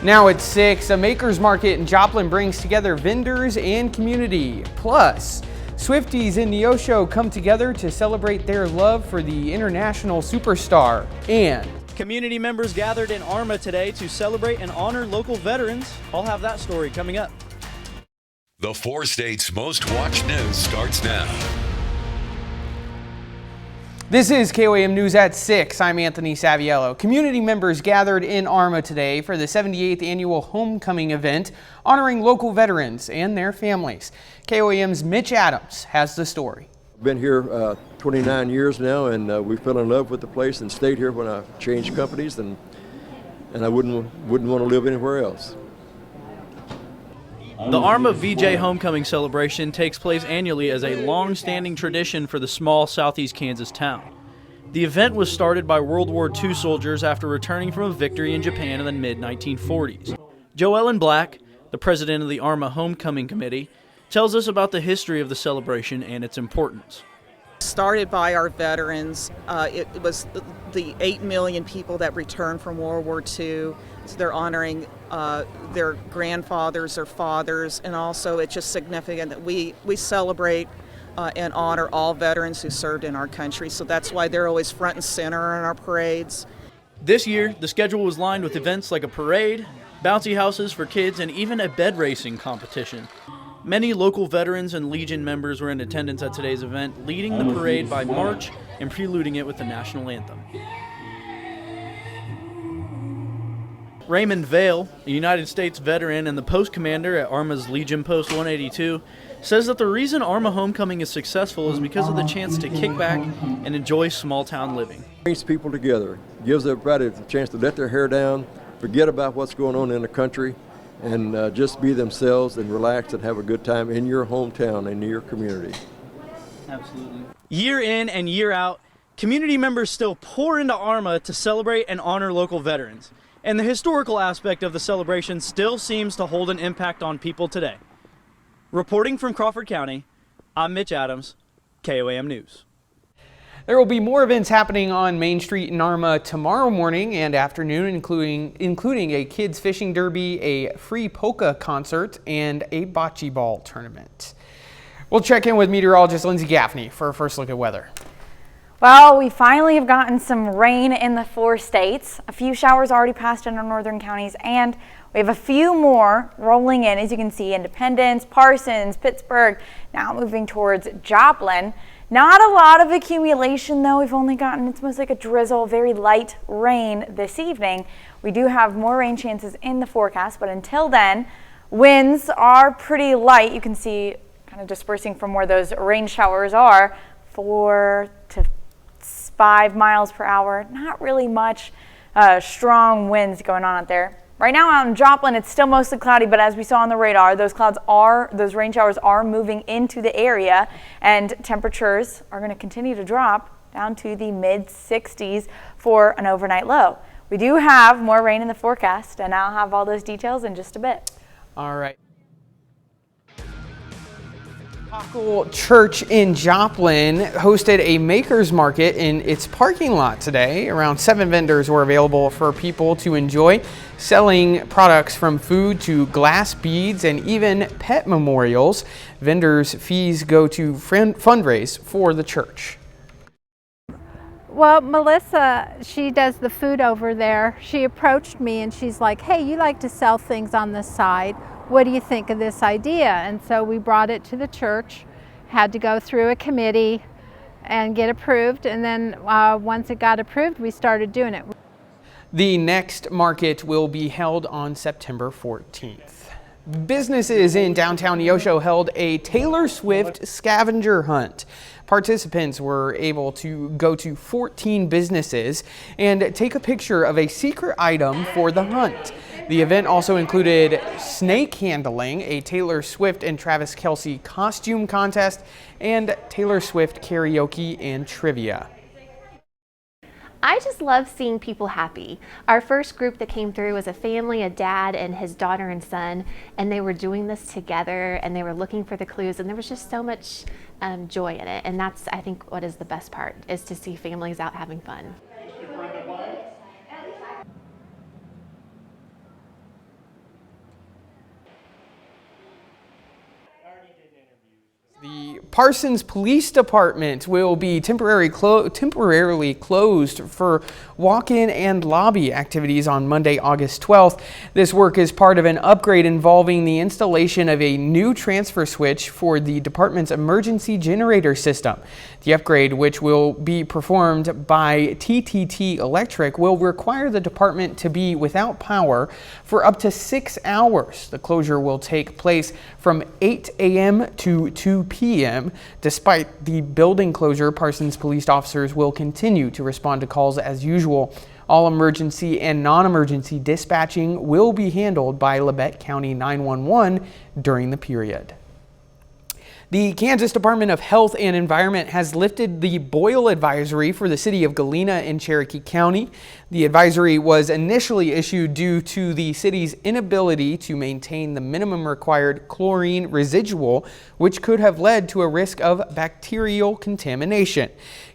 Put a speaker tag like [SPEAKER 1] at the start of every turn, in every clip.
[SPEAKER 1] Now at 6, a makers market in Joplin brings together vendors and community. Plus, Swifties in Neosho come together to celebrate their love for the international superstar. And
[SPEAKER 2] community members gathered in Arma today to celebrate and honor local veterans. I'll have that story coming up.
[SPEAKER 3] The 4 states' most watched news starts now.
[SPEAKER 1] this is KOAM News at 6. I'm Anthony Saviello. Community members gathered in Arma today for the 78th annual homecoming event honoring local veterans and their families. KOAM's Mitch Adams has the story.
[SPEAKER 4] I've been here 29 years now, and we fell in love with the place and stayed here when I changed companies, and I wouldn't want to live anywhere else.
[SPEAKER 2] The Arma VJ Homecoming celebration takes place annually as a long-standing tradition for the small southeast Kansas town. The event was started by World War II soldiers after returning from a victory in Japan in the mid-1940s. Joellen Black, the president of the Arma Homecoming Committee, tells us about the history of the celebration and its importance.
[SPEAKER 5] Started by our veterans. It was the 8 million people that returned from World War II. So they're honoring their grandfathers or fathers, and also it's just significant that we celebrate and honor all veterans who served in our country. So that's why they're always front and center in our parades.
[SPEAKER 2] This year, the schedule was lined with events like a parade, bouncy houses for kids, and even a bed racing competition. Many local veterans and Legion members were in attendance at today's event, leading the parade by march and preluding it with the national anthem. Raymond Vale, a United States veteran and the post commander at Arma's Legion Post 182, says that the reason Arma Homecoming is successful is because of the chance to kick back and enjoy small-town living.
[SPEAKER 4] Brings people together, gives everybody the chance to let their hair down, forget about what's going on in the country, and just be themselves and relax and have a good time in your hometown and in your community.
[SPEAKER 2] Absolutely. Year in and year out, community members still pour into Arma to celebrate and honor local veterans. And the historical aspect of the celebration still seems to hold an impact on people today. Reporting from Crawford County, I'm Mitch Adams, KOAM News.
[SPEAKER 1] There will be more events happening on Main Street in Arma tomorrow morning and afternoon, including a kids fishing derby, a free polka concert, and a bocce ball tournament. We'll check in with meteorologist Lindsay Gaffney for a first look at weather.
[SPEAKER 6] Well, we finally have gotten some rain in the 4 states. A few showers already passed in our northern counties, and we have a few more rolling in. As you can see, Independence, Parsons, Pittsburgh, now moving towards Joplin. Not a lot of accumulation though. We've only gotten, it's mostly like a drizzle, very light rain this evening. We do have more rain chances in the forecast, but until then, winds are pretty light. You can see kind of dispersing from where those rain showers are, 4 to 5 miles per hour. Not really much strong winds going on out there. Right now out in Joplin, it's still mostly cloudy, but as we saw on the radar, those rain showers are moving into the area, and temperatures are going to continue to drop down to the mid 60s for an overnight low. We do have more rain in the forecast, and I'll have all those details in just a bit.
[SPEAKER 1] All right. Church in Joplin hosted a makers market in its parking lot today. Around 7 vendors were available for people to enjoy, selling products from food to glass beads and even pet memorials. Vendors' fees go to fundraise for the church.
[SPEAKER 7] Well, Melissa, she does the food over there. She approached me and she's like, hey, you like to sell things on the side. What do you think of this idea? And so we brought it to the church, had to go through a committee and get approved. And then once it got approved, we started doing it.
[SPEAKER 1] The next market will be held on September 14th. Businesses in downtown Neosho held a Taylor Swift scavenger hunt. Participants were able to go to 14 businesses and take a picture of a secret item for the hunt. The event also included snake handling, a Taylor Swift and Travis Kelce costume contest, and Taylor Swift karaoke and trivia.
[SPEAKER 8] I just love seeing people happy. Our first group that came through was a family, a dad and his daughter and son, and they were doing this together and they were looking for the clues, and there was just so much joy in it. And that's, I think, what is the best part, is to see families out having fun.
[SPEAKER 1] The Parsons Police Department will be temporarily closed for walk-in and lobby activities on Monday, August 12th. This work is part of an upgrade involving the installation of a new transfer switch for the department's emergency generator system. The upgrade, which will be performed by TTT Electric, will require the department to be without power for up to 6 hours. The closure will take place from 8 a.m. to 2 p.m. Despite the building closure, Parsons police officers will continue to respond to calls as usual. All emergency and non-emergency dispatching will be handled by Labette County 911 during the period. The Kansas Department of Health and Environment has lifted the boil advisory for the city of Galena in Cherokee County. The advisory was initially issued due to the city's inability to maintain the minimum required chlorine residual, which could have led to a risk of bacterial contamination.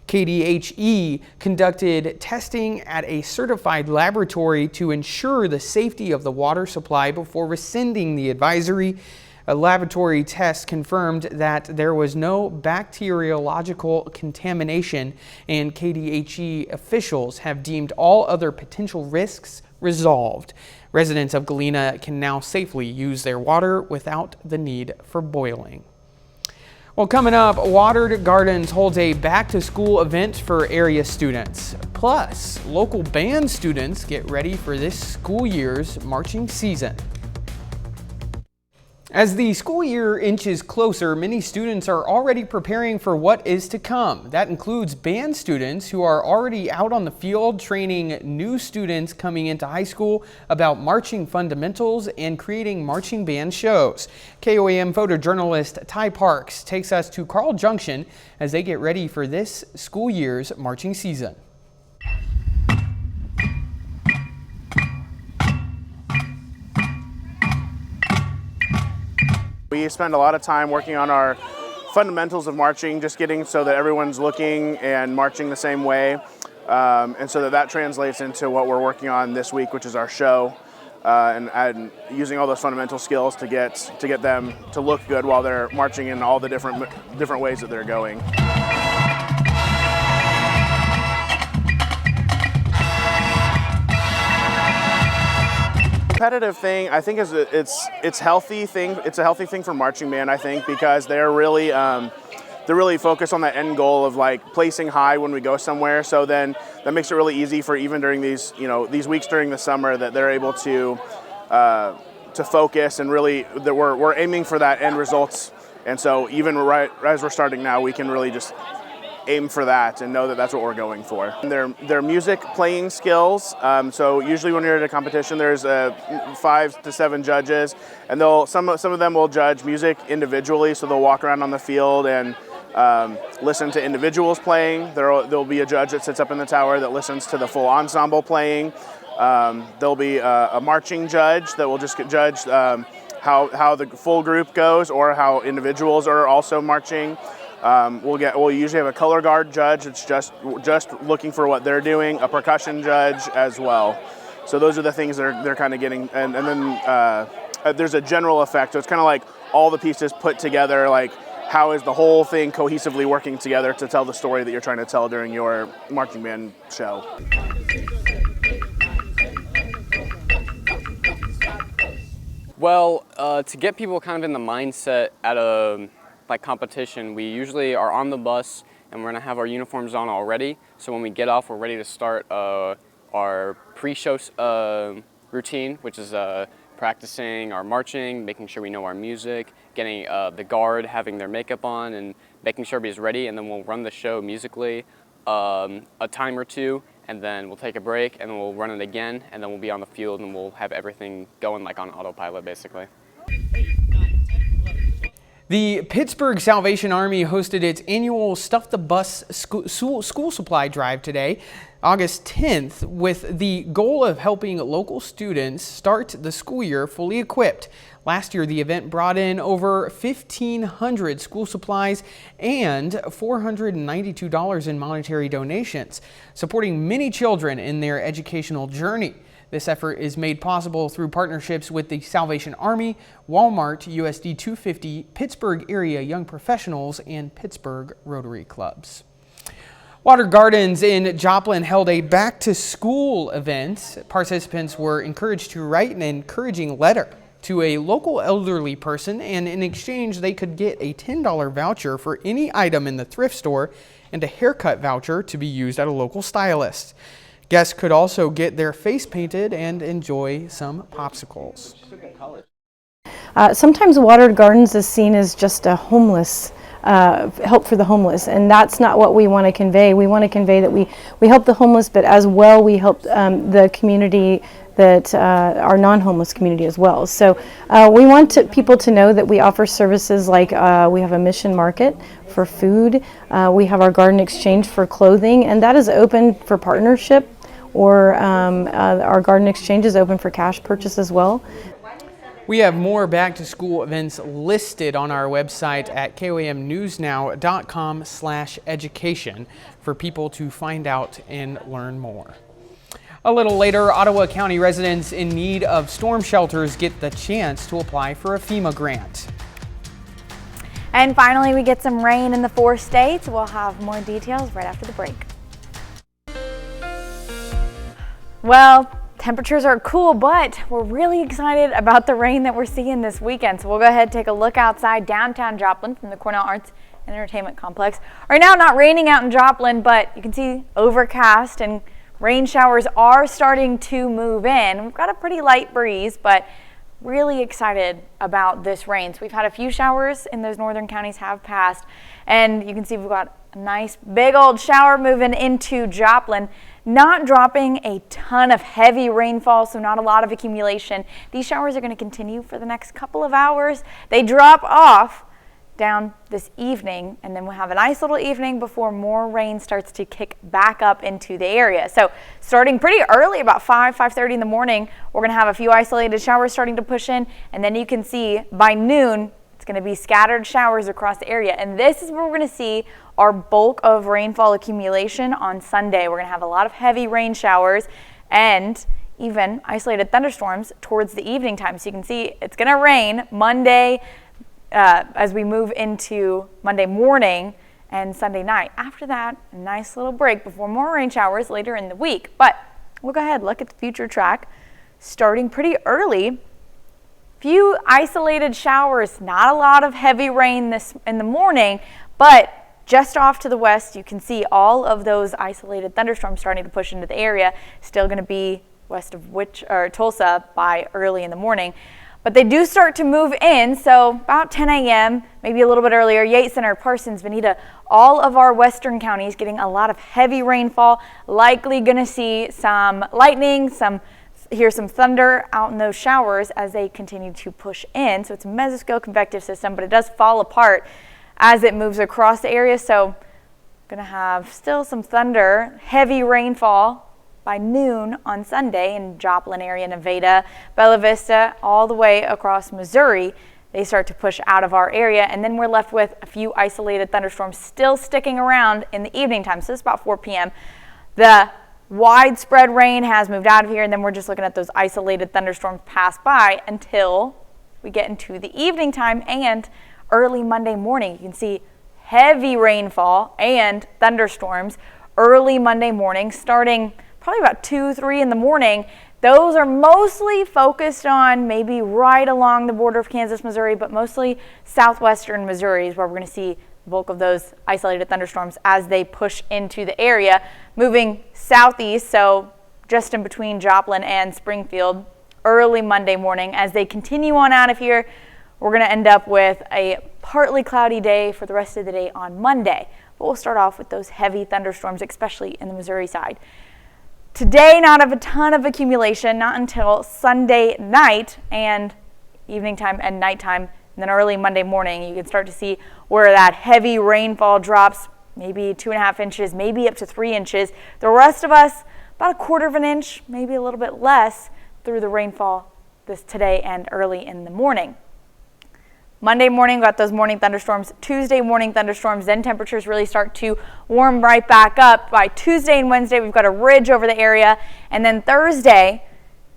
[SPEAKER 1] KDHE conducted testing at a certified laboratory to ensure the safety of the water supply before rescinding the advisory. A laboratory test confirmed that there was no bacteriological contamination, and KDHE officials have deemed all other potential risks resolved. Residents of Galena can now safely use their water without the need for boiling. Well, coming up, Watered Gardens holds a back-to-school event for area students. Plus, local band students get ready for this school year's marching season. As the school year inches closer, many students are already preparing for what is to come. That includes band students who are already out on the field training new students coming into high school about marching fundamentals and creating marching band shows. KOAM photojournalist Ty Parks takes us to Carl Junction as they get ready for this school year's marching season.
[SPEAKER 9] We spend a lot of time working on our fundamentals of marching, just getting so that everyone's looking and marching the same way, and so that translates into what we're working on this week, which is our show, and using all those fundamental skills to get them to look good while they're marching in all the different ways that they're going. Competitive thing, I think, is it's healthy thing. It's a healthy thing for marching band, I think, because they're really focused on that end goal of like placing high when we go somewhere. So then that makes it really easy for even during these weeks during the summer that they're able to focus and really that we're aiming for that end results. And so even right as we're starting now, we can really just aim for that and know that that's what we're going for. Their music playing skills. So usually when you're at a competition, there's 5 to 7 judges, and some of them will judge music individually. So they'll walk around on the field and listen to individuals playing. There'll be a judge that sits up in the tower that listens to the full ensemble playing. There'll be a marching judge that will just judge how the full group goes or how individuals are also marching. We'll usually have a color guard judge that's just looking for what they're doing, a percussion judge as well. So those are the things that they're kind of getting, and then there's a general effect. So it's kind of like all the pieces put together, like how is the whole thing cohesively working together to tell the story that you're trying to tell during your marching band show.
[SPEAKER 10] Well, to get people kind of in the mindset at a competition, we usually are on the bus and we're going to have our uniforms on already. So when we get off, we're ready to start our pre-show routine, which is practicing our marching, making sure we know our music, getting the guard having their makeup on and making sure everybody's ready, and then we'll run the show musically a time or two, and then we'll take a break and then we'll run it again, and then we'll be on the field and we'll have everything going like on autopilot basically.
[SPEAKER 1] The Pittsburgh Salvation Army hosted its annual Stuff the Bus school supply drive today, August 10th, with the goal of helping local students start the school year fully equipped. Last year, the event brought in over 1,500 school supplies and $492 in monetary donations, supporting many children in their educational journey. This effort is made possible through partnerships with the Salvation Army, Walmart, USD 250, Pittsburgh Area Young Professionals, and Pittsburgh Rotary Clubs. Water Gardens in Joplin held a back-to-school event. Participants were encouraged to write an encouraging letter to a local elderly person, and in exchange they could get a $10 voucher for any item in the thrift store and a haircut voucher to be used at a local stylist. Guests could also get their face painted and enjoy some popsicles.
[SPEAKER 11] Sometimes Water Gardens is seen as just a homeless help for the homeless, and that's not what we want to convey. We want to convey that we help the homeless, but as well we help the community, that our non-homeless community as well. So we want people to know that we offer services like we have a mission market for food, we have our garden exchange for clothing, and that is open for partnership, or our garden exchange is open for cash purchase as well.
[SPEAKER 1] We have more back-to-school events listed on our website at koamnewsnow.com/education for people to find out and learn more. A little later, Ottawa County residents in need of storm shelters get the chance to apply for a FEMA grant.
[SPEAKER 6] And finally, we get some rain in the 4 states. We'll have more details right after the break. Well, temperatures are cool, but we're really excited about the rain that we're seeing this weekend. So we'll go ahead and take a look outside downtown Joplin from the Cornell Arts and Entertainment Complex. Right now, not raining out in Joplin, but you can see overcast and rain showers are starting to move in. We've got a pretty light breeze, but really excited about this rain. So we've had a few showers in those northern counties have passed, and you can see we've got a nice big old shower moving into Joplin. Not dropping a ton of heavy rainfall, so not a lot of accumulation. These showers are going to continue for the next couple of hours. They drop off down this evening, and then we'll have a nice little evening before more rain starts to kick back up into the area. So starting pretty early, about 5:30 in the morning, we're going to have a few isolated showers starting to push in, and then you can see by noon it's going to be scattered showers across the area. And this is where we're going to see our bulk of rainfall accumulation on Sunday. We're going to have a lot of heavy rain showers and even isolated thunderstorms towards the evening time. So you can see it's going to rain Monday as we move into Monday morning and Sunday night. After that, a nice little break before more rain showers later in the week. But we'll go ahead and look at the future track. Starting pretty early, few isolated showers, not a lot of heavy rain in the morning, but just off to the west, you can see all of those isolated thunderstorms starting to push into the area. Still going to be west of Tulsa by early in the morning. But they do start to move in, so about 10 a.m., maybe a little bit earlier, Yates Center, Parsons, Veneta, all of our western counties getting a lot of heavy rainfall. Likely going to see some lightning, hear some thunder out in those showers as they continue to push in. So it's a mesoscale convective system, but it does fall apart as it moves across the area. So going to have still some thunder, heavy rainfall by noon on Sunday in Joplin area, Nevada, Bella Vista, all the way across Missouri. They start to push out of our area, and then we're left with a few isolated thunderstorms still sticking around in the evening time. So it's about 4 p.m. The widespread rain has moved out of here, and then we're just looking at those isolated thunderstorms pass by until we get into the evening time and early Monday morning. You can see heavy rainfall and thunderstorms early Monday morning, starting probably about 2-3 in the morning. Those are mostly focused on maybe right along the border of Kansas, Missouri, but mostly southwestern Missouri is where we're going to see the bulk of those isolated thunderstorms as they push into the area, moving southeast, so just in between Joplin and Springfield, early Monday morning. As they continue on out of here, we're going to end up with a partly cloudy day for the rest of the day on Monday. But we'll start off with those heavy thunderstorms, especially in the Missouri side. Today, not of a ton of accumulation, not until Sunday night and evening time and nighttime, and then early Monday morning. You can start to see where that heavy rainfall drops, maybe 2.5 inches, maybe up to 3 inches. The rest of us, about 1/4 of an inch, maybe a little bit less through the rainfall this today and early in the morning. Monday morning, got those morning thunderstorms. Tuesday morning thunderstorms, then temperatures really start to warm right back up. By Tuesday and Wednesday, we've got a ridge over the area. And then Thursday,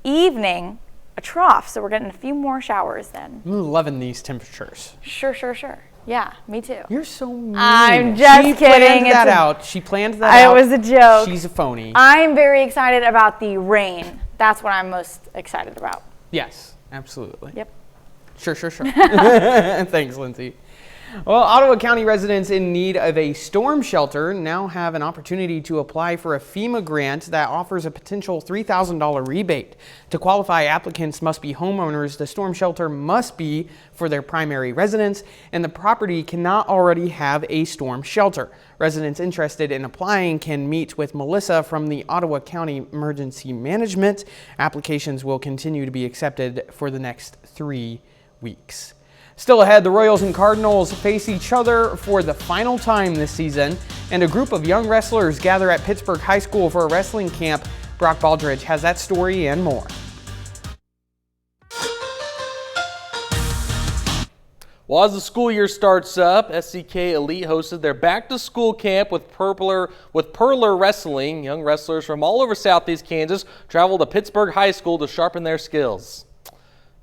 [SPEAKER 6] evening, a trough. So we're getting a few more showers then.
[SPEAKER 1] I'm loving these temperatures.
[SPEAKER 6] Sure. Yeah, me too.
[SPEAKER 1] You're so mean.
[SPEAKER 6] I'm just
[SPEAKER 1] she
[SPEAKER 6] kidding.
[SPEAKER 1] Planned that out. She planned that out.
[SPEAKER 6] It was a joke.
[SPEAKER 1] She's a phony.
[SPEAKER 6] I'm very excited about the rain. That's what I'm most excited about.
[SPEAKER 1] Yes, absolutely.
[SPEAKER 6] Yep.
[SPEAKER 1] Sure. Thanks, Lindsay. Well, Ottawa County residents in need of a storm shelter now have an opportunity to apply for a FEMA grant that offers a potential $3,000 rebate. To qualify, applicants must be homeowners. The storm shelter must be for their primary residence, and the property cannot already have a storm shelter. Residents interested in applying can meet with Melissa from the Ottawa County Emergency Management. Applications will continue to be accepted for the next 3 weeks. Still ahead, the Royals and Cardinals face each other for the final time this season, and a group of young wrestlers gather at Pittsburgh High School for a wrestling camp. Brock Baldridge has that story and more.
[SPEAKER 12] Well, as the school year starts up, SCK Elite hosted their back-to-school camp with Perler Wrestling. Young wrestlers from all over Southeast Kansas traveled to Pittsburgh High School to sharpen their skills.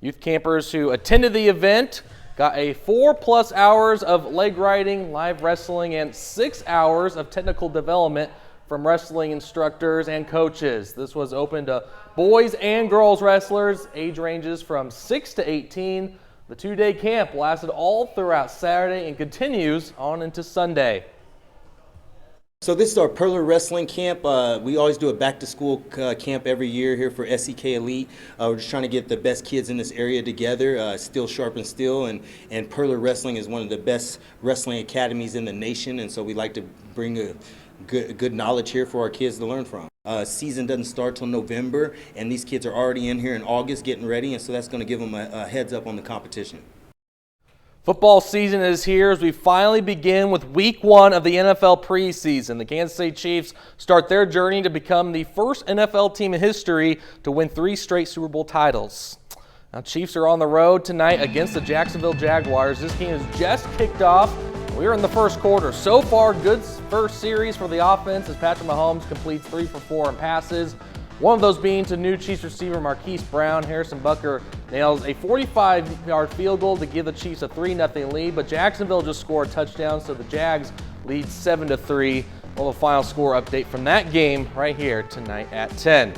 [SPEAKER 12] Youth campers who attended the event got a 4+ hours of leg riding, live wrestling, and 6 hours of technical development from wrestling instructors and coaches. This was open to boys and girls wrestlers, age ranges from 6 to 18. The 2-day camp lasted all throughout Saturday and continues on into Sunday.
[SPEAKER 13] So this is our Perler Wrestling Camp. We always do a back-to-school camp every year here for SCK Elite. We're just trying to get the best kids in this area together, Steel Sharpen Steel, and Perler Wrestling is one of the best wrestling academies in the nation, and so we like to bring a good knowledge here for our kids to learn from. Season doesn't start till November, and these kids are already in here in August getting ready, and so that's going to give them a heads up on the competition.
[SPEAKER 12] Football season is here as we finally begin with week 1 of the NFL preseason. The Kansas City Chiefs start their journey to become the first NFL team in history to win 3 straight Super Bowl titles. Now, Chiefs are on the road tonight against the Jacksonville Jaguars. This game has just kicked off. We're in the first quarter. So far, good first series for the offense as Patrick Mahomes completes 3 for 4 in passes. One of those being to new Chiefs receiver Marquise Brown. Harrison Butker nails a 45-yard field goal to give the Chiefs a 3-0 lead, but Jacksonville just scored a touchdown, so the Jags lead 7-3. We'll have a final score update from that game right here tonight at 10.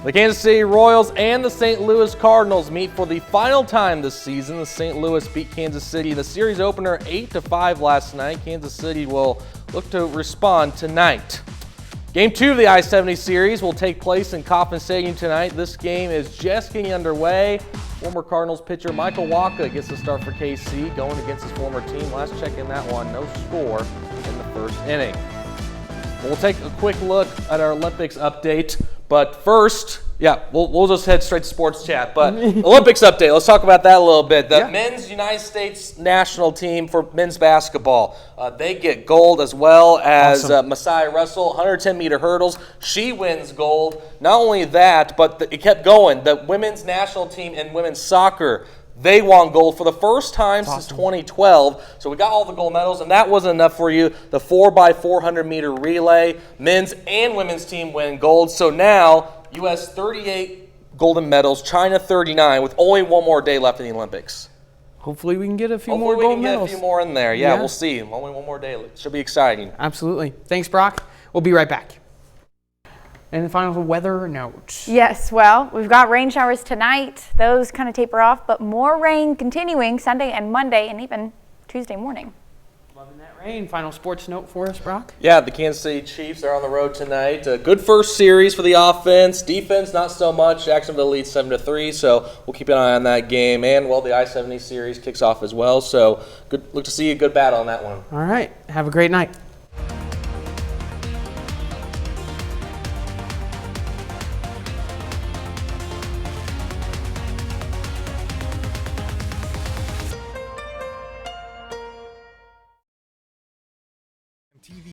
[SPEAKER 12] The Kansas City Royals and the St. Louis Cardinals meet for the final time this season. The St. Louis beat Kansas City in the series opener 8-5 last night. Kansas City will look to respond tonight. Game 2 of the I-70 series will take place in Kauffman Stadium tonight. This game is just getting underway. Former Cardinals pitcher Michael Wacha gets the start for KC, going against his former team. Last check in that one, no score in the first inning. We'll take a quick look at our Olympics update, but first, we'll just head straight to sports chat. But Olympics update, let's talk about that a little bit. The men's United States national team for men's basketball, they get gold as well as Messiah Russell, 110-meter hurdles. She wins gold. Not only that, but it kept going. The women's national team in women's soccer, they won gold for the first time since 2012. So we got all the gold medals, and that wasn't enough for you. The 4x400-meter relay, men's and women's team win gold. So now, U.S. 38 golden medals, China 39, with only one more day left in the Olympics.
[SPEAKER 1] Hopefully we can get a few more gold medals.
[SPEAKER 12] Hopefully we can get a few more in there. Yeah, we'll see. Only one more day. It should be exciting.
[SPEAKER 1] Absolutely. Thanks, Brock. We'll be right back. And the final weather note.
[SPEAKER 6] Yes, well, we've got rain showers tonight. Those kind of taper off, but more rain continuing Sunday and Monday and even Tuesday morning.
[SPEAKER 1] Loving that rain. Final sports note for us, Brock?
[SPEAKER 12] Yeah, the Kansas City Chiefs are on the road tonight. A good first series for the offense. Defense, not so much. Jacksonville leads 7-3, so we'll keep an eye on that game. And, the I-70 series kicks off as well, so look to see a good battle on that one.
[SPEAKER 1] All right. Have a great night.